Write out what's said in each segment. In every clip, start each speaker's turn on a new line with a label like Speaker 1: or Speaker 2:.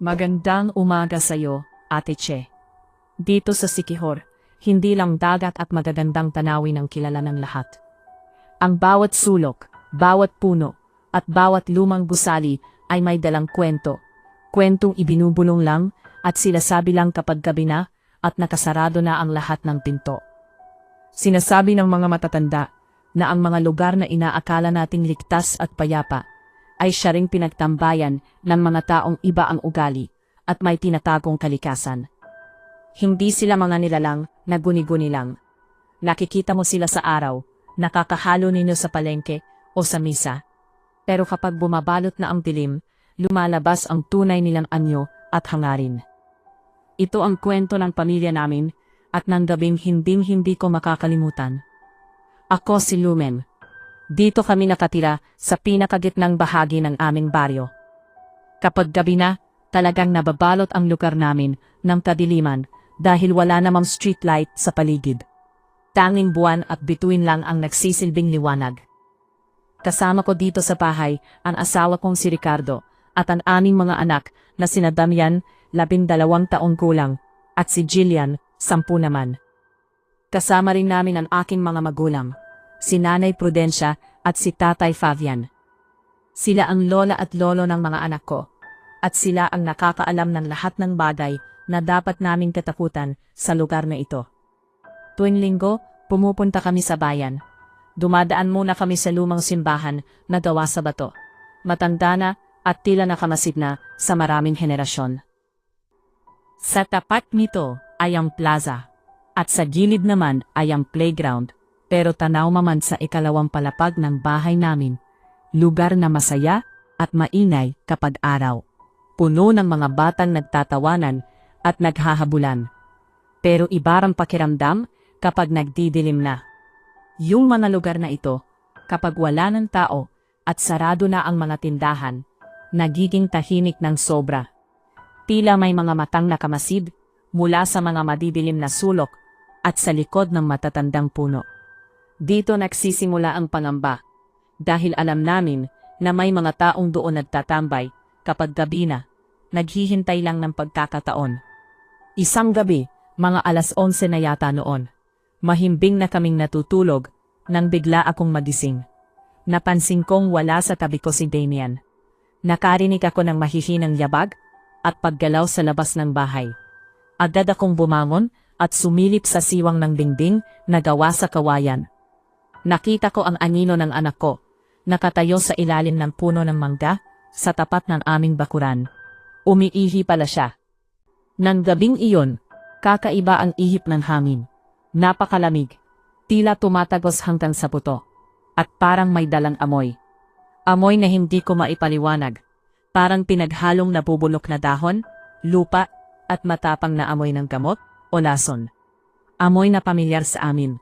Speaker 1: Magandang umaga sa'yo, Ate Che. Dito sa Siquijor, hindi lang dagat at magagandang tanawin ang kilala ng lahat. Ang bawat sulok, bawat puno, at bawat lumang gusali ay may dalang kwento. Kwentong ibinubulong lang at sinasabi lang kapag gabi na at nakasarado na ang lahat ng pinto. Sinasabi ng mga matatanda na ang mga lugar na inaakala nating ligtas at payapa ay siya ring pinagtambayan ng mga taong iba ang ugali at may tinatagong kalikasan. Hindi sila mga nilalang na guni-guni lang. Nakikita mo sila sa araw, nakakahalo ninyo sa palengke o sa misa. Pero kapag bumabalot na ang dilim, lumalabas ang tunay nilang anyo at hangarin. Ito ang kwento ng pamilya namin at ng gabing hinding-hindi ko makakalimutan. Ako si Lumen. Dito kami nakatira sa pinakagitnang bahagi ng aming baryo. Kapag gabi na, talagang nababalot ang lugar namin ng kadiliman dahil wala namang streetlight sa paligid. Tanging buwan at bituin lang ang nagsisilbing liwanag. Kasama ko dito sa bahay ang asawa kong si Ricardo at ang aming mga anak na sina Damian, 12 taong gulang, at si Jillian, 10 naman. Kasama rin namin ang aking mga magulang, si Nanay Prudencia at si Tatay Fabian. Sila ang lola at lolo ng mga anak ko, at sila ang nakakaalam ng lahat ng bagay na dapat naming katakutan sa lugar na ito. Tuwing linggo, pumupunta kami sa bayan. Dumadaan muna kami sa lumang simbahan na gawa sa bato. Matanda na at tila nakamasid na sa maraming henerasyon. Sa tapat nito ay ang plaza, at sa gilid naman ay ang playground. Pero tanaw man sa ikalawang palapag ng bahay namin, lugar na masaya at mainay kapag araw. Puno ng mga batang nagtatawanan at naghahabulan. Pero ibarang pakiramdam kapag nagdidilim na. Yung mga lugar na ito, kapag wala ng tao at sarado na ang mga tindahan, nagiging tahimik ng sobra. Tila may mga matang nakamasid mula sa mga madidilim na sulok at sa likod ng matatandang puno. Dito nagsisimula ang pangamba, dahil alam namin na may mga taong doon nagtatambay kapag gabi na, naghihintay lang ng pagkakataon. Isang gabi, mga 11:00 na yata noon, mahimbing na kaming natutulog nang bigla akong magising. Napansin kong wala sa tabi ko si Damian. Nakarinig ako ng mahihinang yabag at paggalaw sa labas ng bahay. Agad akong bumangon at sumilip sa siwang ng dingding na gawa sa kawayan. Nakita ko ang anino ng anak ko, nakatayo sa ilalim ng puno ng mangga, sa tapat ng aming bakuran. Umiihi pala siya. Nang gabing iyon, kakaiba ang ihip ng hangin. Napakalamig, tila tumatagos hanggang sa buto, at parang may dalang amoy. Amoy na hindi ko maipaliwanag, parang pinaghalong nabubulok na dahon, lupa, at matapang na amoy ng gamot o lason. Amoy na pamilyar sa amin.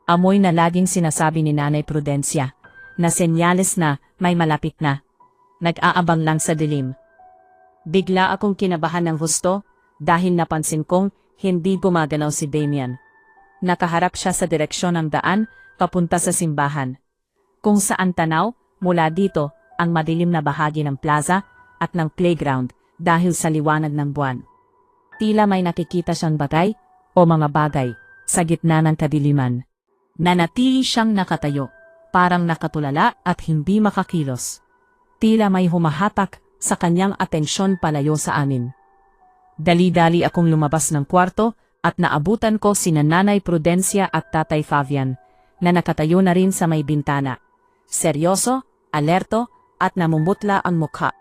Speaker 1: Amoy na laging sinasabi ni Nanay Prudencia, na senyales na may malapit na. Nag-aabang lang sa dilim. Bigla akong kinabahan ng husto, dahil napansin kong hindi gumagalaw si Damian. Nakaharap siya sa direksyon ng daan, papunta sa simbahan. Kung saan tanaw, mula dito, ang madilim na bahagi ng plaza at ng playground dahil sa liwanag ng buwan. Tila may nakikita siyang bagay o mga bagay sa gitna ng kadiliman. Nanatili siyang nakatayo, parang nakatulala at hindi makakilos. Tila may humahatak sa kanyang atensyon palayo sa amin. Dali-dali akong lumabas ng kwarto at naabutan ko sina Nanay Prudencia at Tatay Fabian, na nakatayo na rin sa may bintana. Seryoso, alerto, at namumutla ang mukha.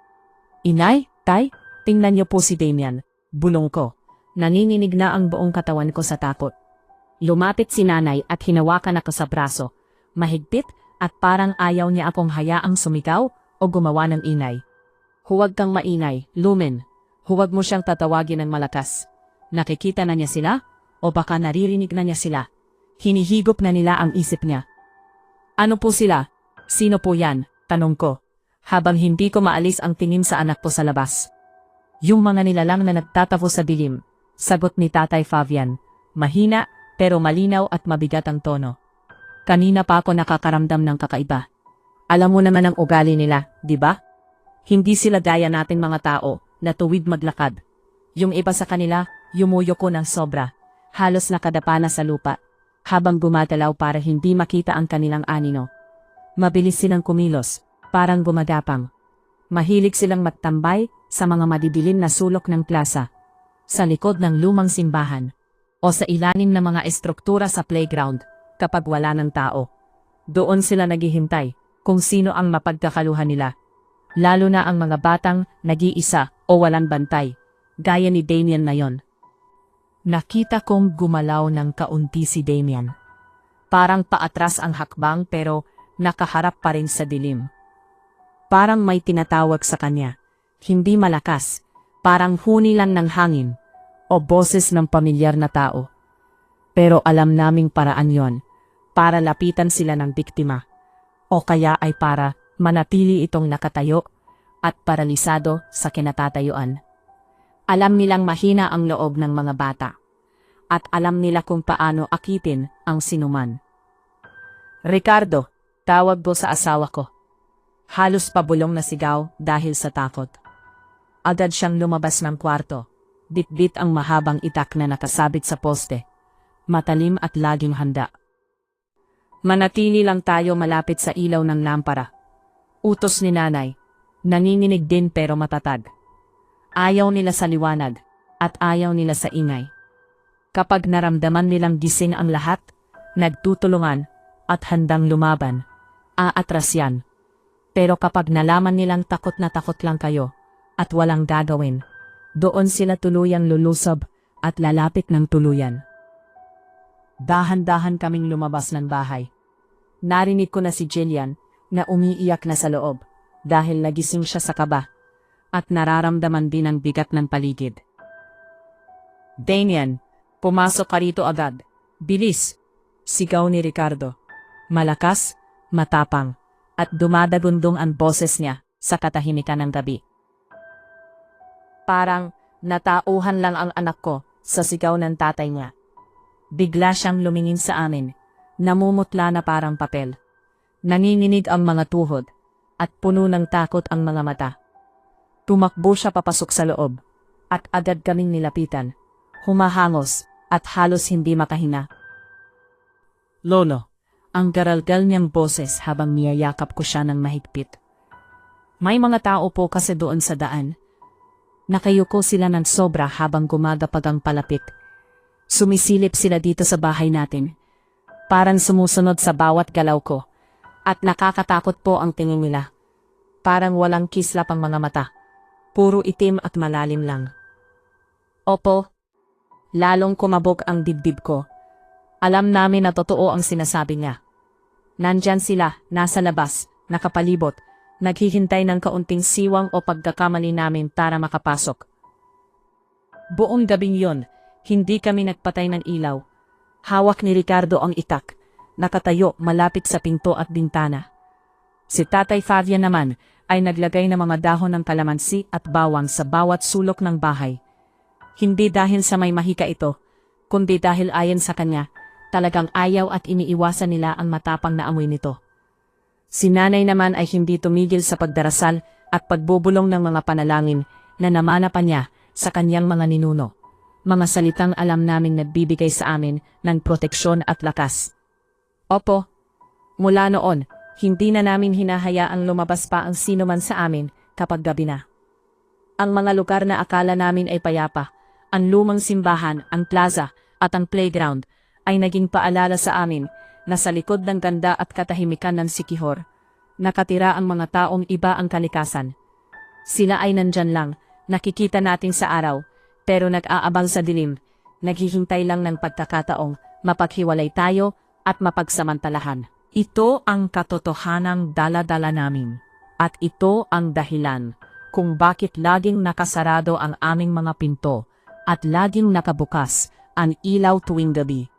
Speaker 1: "Inay, Tay, tingnan niyo po si Damian," bulong ko. Nanginginig na ang buong katawan ko sa takot. Lumapit si Nanay at hinawakan ako sa braso, mahigpit at parang ayaw niya akong hayaang sumigaw o gumawa ng ingay. "Huwag kang maingay, Lumen. Huwag mo siyang tatawagin ng malakas. Nakikita na niya sila o baka naririnig na niya sila." Hinihigop na nila ang isip niya. "Ano po sila? Sino po yan?" tanong ko, habang hindi ko maalis ang tingin sa anak ko sa labas. "Yung mga nilalang na nagtatavo sa dilim," sagot ni Tatay Fabian, mahina pero malinaw at mabigat ang tono. "Kanina pa ako nakakaramdam ng kakaiba. Alam mo naman ang ugali nila, di ba? Hindi sila gaya nating mga tao na tuwid maglakad. Yung iba sa kanila, yumuyuko ng sobra. Halos nakadapa na sa lupa, habang gumagalaw para hindi makita ang kanilang anino. Mabilis silang kumilos, parang gumagapang. Mahilig silang magtambay sa mga madidilim na sulok ng plaza, sa likod ng lumang simbahan, o sa ilalim ng mga estruktura sa playground kapag wala ng tao. Doon sila naghihintay kung sino ang mapagkakaluhan nila. Lalo na ang mga batang nag-iisa o walang bantay, gaya ni Damien na yon. Nakita kong gumalaw ng kaunti si Damien. Parang paatras ang hakbang pero nakaharap pa rin sa dilim. Parang may tinatawag sa kanya, hindi malakas, parang huni lang ng hangin o boses ng pamilyar na tao. Pero alam naming paraan yon, para lapitan sila ng biktima, o kaya ay para manatili itong nakatayo at paralisado sa kinatatayuan. Alam nilang mahina ang loob ng mga bata, at alam nila kung paano akitin ang sinuman. Ricardo, tawag ko sa asawa ko. Halos pabulong na sigaw dahil sa takot. Agad siyang lumabas ng kwarto. Bitbit ang mahabang itak na nakasabit sa poste. Matalim at laging handa. Manatili lang tayo malapit sa ilaw ng lampara. Utos ni nanay. Nanginginig din pero matatag. Ayaw nila sa liwanag at ayaw nila sa ingay. Kapag naramdaman nilang gising ang lahat, nagtutulungan at handang lumaban, aatras yan. Pero kapag nalaman nilang takot na takot lang kayo at walang gagawin, doon sila tuluyang lulusob at lalapit ng tuluyan. Dahan-dahan kaming lumabas ng bahay. Narinig ko na si Jillian na umiiyak na sa loob dahil nagising siya sa kaba at nararamdaman din ang bigat ng paligid. Damien, pumasok ka rito agad. Bilis! Sigaw ni Ricardo. Malakas, matapang, at dumadagundong ang boses niya sa katahimikan ng gabi. Parang natauhan lang ang anak ko sa sigaw ng tatay niya. Bigla siyang lumingin sa amin, namumutla na parang papel. Nanginginig ang mga tuhod, at puno ng takot ang mga mata. Tumakbo siya papasok sa loob, at agad kaming nilapitan, humahangos at halos hindi makahinga. Lolo, ang garalgal niyang boses habang niyayakap ko siya ng mahigpit. May mga tao po kasi doon sa daan. Nakayuko sila ng sobra habang gumagapag ang palapit. Sumisilip sila dito sa bahay natin. Parang sumusunod sa bawat galaw ko. At nakakatakot po ang tingin nila. Parang walang kislap ang mga mata. Puro itim at malalim lang. Opo. Lalong kumabog ang dibdib ko. Alam namin na totoo ang sinasabi niya. Nandyan sila, nasa labas, nakapalibot, naghihintay ng kaunting siwang o pagkakamali namin para makapasok. Buong gabing yon, hindi kami nagpatay ng ilaw. Hawak ni Ricardo ang itak, nakatayo malapit sa pinto at bintana. Si Tatay Fabian naman ay naglagay ng mga dahon ng kalamansi at bawang sa bawat sulok ng bahay. Hindi dahil sa may mahika ito, kundi dahil ayon sa kanya, talagang ayaw at iniiwasan nila ang matapang na amoy nito. Si nanay naman ay hindi tumigil sa pagdarasal at pagbubulong ng mga panalangin na namana pa niya sa kanyang mga ninuno. Mga salitang alam naming nagbibigay sa amin ng proteksyon at lakas. Opo, mula noon, hindi na namin hinahayaang lumabas pa ang sino man sa amin kapag gabi na. Ang mga lugar na akala namin ay payapa, ang lumang simbahan, ang plaza at ang playground, ay naging paalala sa amin na sa likod ng ganda at katahimikan ng Siquijor, nakatira ang mga taong iba ang kalikasan. Sila ay nandyan lang, nakikita natin sa araw, pero nag-aabang sa dilim, naghihintay lang ng pagkakataong mapaghiwalay tayo at mapagsamantalahan. Ito ang katotohanang dala-dala namin, at ito ang dahilan kung bakit laging nakasarado ang aming mga pinto at laging nakabukas ang ilaw tuwing gabi.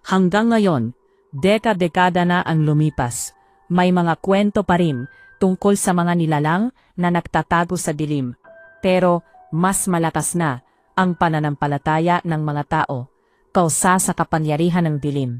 Speaker 1: Hanggang ngayon, dekada na ang lumipas, may mga kwento pa rin tungkol sa mga nilalang na nagtatago sa dilim. Pero mas malakas na ang pananampalataya ng mga tao, kausa sa kapangyarihan ng dilim.